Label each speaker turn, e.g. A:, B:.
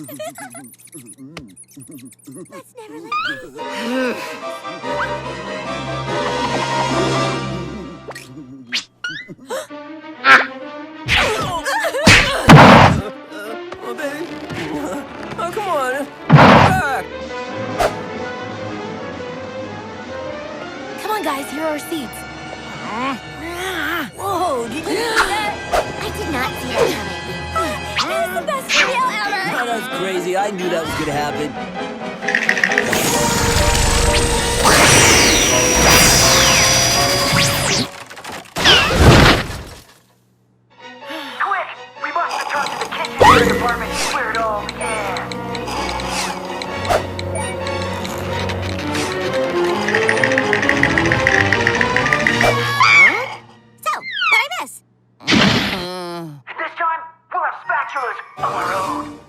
A: Let's never let
B: Oh, baby. Oh, come on. Back.
A: Come on, guys, here are our seats. Whoa, did you see that? I did not see that coming. This is the best reveal ever!
B: Oh, that's crazy. I knew that was going to happen.
C: Quick! We must return to the kitchen department where it all began.
A: So, what'd I miss?
C: This time, we'll have spatulas of our own.